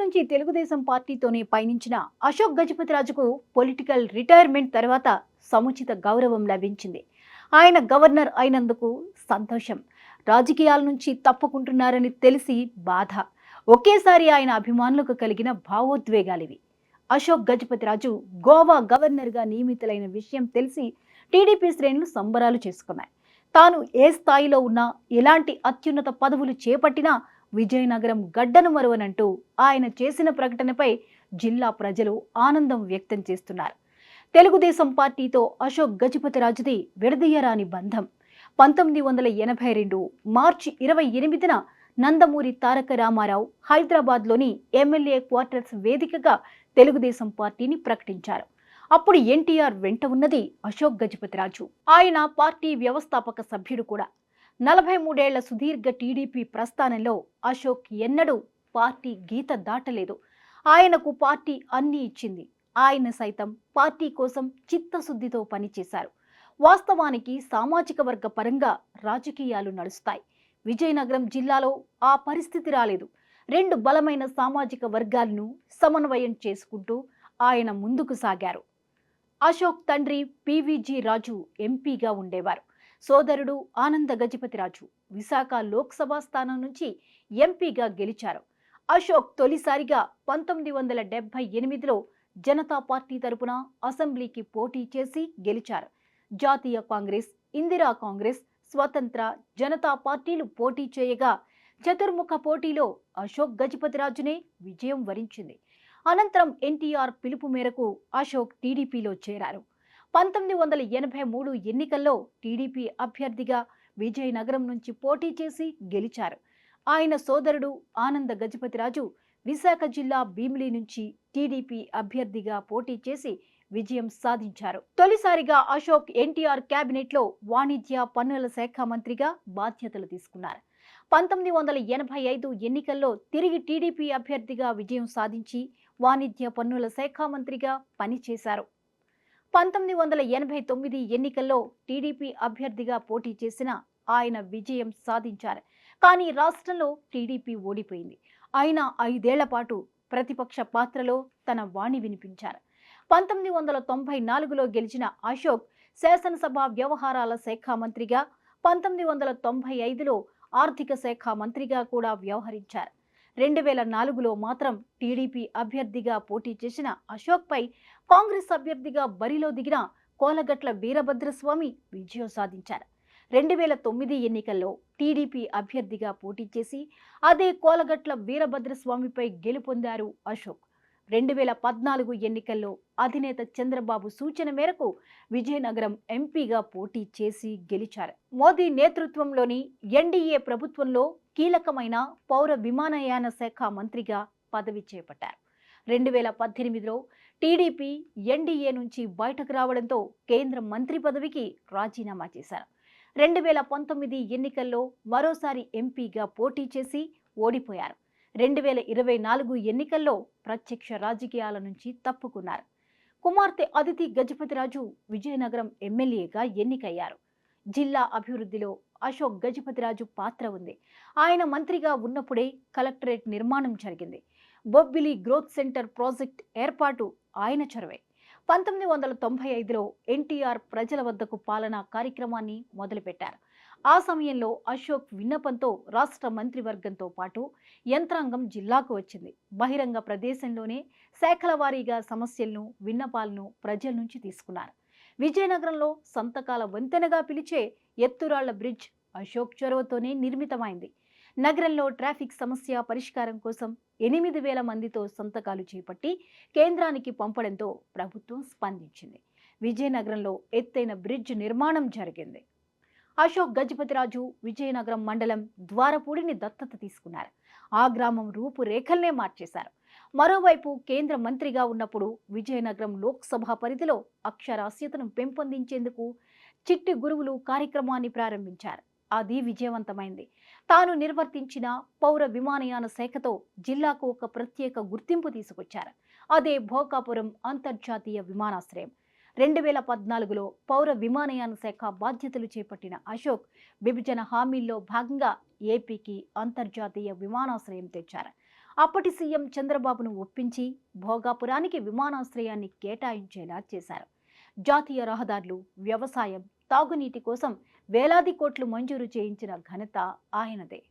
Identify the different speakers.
Speaker 1: నుంచి Telugu Desam పార్టీతోనే పయనించిన Ashok గజపతిరాజుకు political retirement తర్వాత సముచిత గౌరవం లభించింది. ఆయన గవర్నర్ అయినందుకు సంతోషం, రాజకీయాల నుంచి తప్పుకుంటున్నారని తెలిసి బాధ, ఒకేసారి ఆయన అభిమానులకు కలిగిన భావోద్వేగాలివి. అశోక్ గజపతిరాజు గోవా గవర్నర్గా నియమితులైన విషయం తెలిసి టీడీపీ శ్రేణులు సంబరాలు చేసుకున్నాయి. తాను ఏ స్థాయిలో ఉన్నా, ఎలాంటి అత్యున్నత పదవులు చేపట్టినా విజయనగరం గడ్డను మరువనంటూ ఆయన చేసిన ప్రకటనపై జిల్లా ప్రజలు ఆనందం వ్యక్తం చేస్తున్నారు. తెలుగుదేశం పార్టీతో అశోక్ గజపతిరాజుది విడదీయరాని బంధం. 1982 మార్చి 28న నందమూరి తారక రామారావు హైదరాబాద్లోని ఎమ్మెల్యే క్వార్టర్స్ వేదికగా తెలుగుదేశం పార్టీని ప్రకటించారు. అప్పుడు ఎన్టీఆర్ వెంట ఉన్నది అశోక్ గజపతిరాజు. ఆయన పార్టీ వ్యవస్థాపక సభ్యుడు కూడా. 43 ఏళ్ల సుదీర్ఘ టీడీపీ ప్రస్థానంలో అశోక్ ఎన్నడూ పార్టీ గీత దాటలేదు. ఆయనకు పార్టీ అన్నీ ఇచ్చింది. ఆయన సైతం పార్టీ కోసం చిత్తశుద్ధితో పనిచేశారు. వాస్తవానికి సామాజిక వర్గ పరంగా రాజకీయాలు నడుస్తాయి. విజయనగరం జిల్లాలో ఆ పరిస్థితి రాలేదు. 2 బలమైన సామాజిక వర్గాలను సమన్వయం చేసుకుంటూ ఆయన ముందుకు సాగారు. అశోక్ తండ్రి పివిజి రాజు ఎంపీగా ఉండేవారు. సోదరుడు ఆనంద గజపతిరాజు విశాఖ లోక్సభ స్థానం నుంచి ఎంపీగా గెలిచారు. అశోక్ తొలిసారిగా 1978లో జనతా పార్టీ తరపున అసెంబ్లీకి పోటీ చేసి గెలిచారు. జాతీయ కాంగ్రెస్, ఇందిరా కాంగ్రెస్, స్వతంత్ర, జనతా పార్టీలు పోటీ చేయగా చతుర్ముఖ పోటీలో అశోక్ గజపతిరాజునే విజయం వరించింది. అనంతరం ఎన్టీఆర్ పిలుపు మేరకు అశోక్ టీడీపీలో చేరారు. 1983 ఎన్నికల్లో టీడీపీ అభ్యర్థిగా విజయనగరం నుంచి పోటీ చేసి గెలిచారు. ఆయన సోదరుడు ఆనంద గజపతిరాజు విశాఖ జిల్లా భీమిలి నుంచి టీడీపీ అభ్యర్థిగా పోటీ చేసి విజయం సాధించారు. తొలిసారిగా అశోక్ ఎన్టీఆర్ కేబినెట్లో వాణిజ్య పన్నుల శాఖ మంత్రిగా బాధ్యతలు తీసుకున్నారు. 1985 ఎన్నికల్లో తిరిగి టీడీపీ అభ్యర్థిగా విజయం సాధించి వాణిజ్య పన్నుల శాఖ మంత్రిగా పనిచేశారు. 1989 ఎన్నికల్లో టీడీపీ అభ్యర్థిగా పోటీ చేసిన ఆయన విజయం సాధించారు. కానీ రాష్ట్రంలో టీడీపీ ఓడిపోయింది. ఆయన 5 ఏళ్ల పాటు ప్రతిపక్ష పాత్రలో తన వాణి వినిపించారు. 1994లో గెలిచిన అశోక్ శాసనసభ వ్యవహారాల శాఖ మంత్రిగా, 1995లో ఆర్థిక శాఖ మంత్రిగా కూడా వ్యవహరించారు. 2004లో మాత్రం టీడీపీ అభ్యర్థిగా పోటీ చేసిన అశోక్పై కాంగ్రెస్ అభ్యర్థిగా బరిలో దిగిన కోలగట్ల వీరభద్రస్వామి విజయం సాధించారు. 2009 ఎన్నికల్లో టీడీపీ అభ్యర్థిగా పోటీ చేసి అదే కోలగట్ల వీరభద్రస్వామిపై గెలుపొందారు అశోక్. 2014 ఎన్నికల్లో అధినేత చంద్రబాబు సూచన మేరకు విజయనగరం ఎంపీగా పోటీ చేసి గెలిచారు. మోదీ నేతృత్వంలోని ఎన్డీఏ ప్రభుత్వంలో కీలకమైన పౌర విమానయాన శాఖ మంత్రిగా పదవి చేపట్టారు. 2018లో టీడీపీ ఎన్డీఏ నుంచి బయటకు రావడంతో కేంద్ర మంత్రి పదవికి రాజీనామా చేశారు. 2019 ఎన్నికల్లో మరోసారి ఎంపీగా పోటీ చేసి ఓడిపోయారు. 2024 ఎన్నికల్లో ప్రత్యక్ష రాజకీయాల నుంచి తప్పుకున్నారు. కుమార్తె అదితి గజపతిరాజు విజయనగరం ఎమ్మెల్యేగా ఎన్నికయ్యారు. జిల్లా అభివృద్ధిలో అశోక్ గజపతిరాజు పాత్ర ఉంది. ఆయన మంత్రిగా ఉన్నప్పుడే కలెక్టరేట్ నిర్మాణం జరిగింది. బొబ్బిలి గ్రోత్ సెంటర్ ప్రాజెక్ట్ ఏర్పాటు ఆయన చొరవే. 1995లో ఎన్టీఆర్ ప్రజల వద్దకు పాలనా కార్యక్రమాన్ని మొదలుపెట్టారు. ఆ సమయంలో అశోక్ విన్నపంతో రాష్ట్ర మంత్రివర్గంతో పాటు యంత్రాంగం జిల్లాకు వచ్చింది. బహిరంగ ప్రదేశంలోనే శాఖల వారీగా సమస్యలను, విన్నపాలను ప్రజల నుంచి తీసుకున్నారు. విజయనగరంలో సంతకాల వంతెనగా పిలిచే ఎత్తురాళ్ల బ్రిడ్జ్ అశోక్ చొరవతోనే నిర్మితమైంది. నగరంలో ట్రాఫిక్ సమస్య పరిష్కారం కోసం 8,000 మందితో సంతకాలు చేపట్టి కేంద్రానికి పంపడంతో ప్రభుత్వం స్పందించింది. విజయనగరంలో ఎత్తైన బ్రిడ్జ్ నిర్మాణం జరిగింది. అశోక్ గజపతిరాజు విజయనగరం మండలం ద్వారపూడిని దత్తత తీసుకున్నారు. ఆ గ్రామం రూపురేఖల్నే మార్చేశారు. మరోవైపు కేంద్ర మంత్రిగా ఉన్నప్పుడు విజయనగరం లోక్సభ పరిధిలో అక్షరాస్యతను పెంపొందించేందుకు చిట్టి గురువులు కార్యక్రమాన్ని ప్రారంభించారు. అది విజయవంతమైంది. తాను నిర్వర్తించిన పౌర విమానయాన శాఖతో జిల్లాకు ఒక ప్రత్యేక గుర్తింపు తీసుకొచ్చారు. అదే భోగాపురం అంతర్జాతీయ విమానాశ్రయం. 2014లో పౌర విమానయాన శాఖ బాధ్యతలు చేపట్టిన అశోక్ విభజన హామీల్లో భాగంగా ఏపీకి అంతర్జాతీయ విమానాశ్రయం తెచ్చారు. అప్పటి సీఎం చంద్రబాబును ఒప్పించి భోగాపురానికి విమానాశ్రయాన్ని కేటాయించేలా చేశారు. జాతీయ రహదారులు, వ్యవసాయం, తాగునీటి కోసం వేలాది కోట్లు మంజూరు చేయించిన ఘనత ఆయనదే.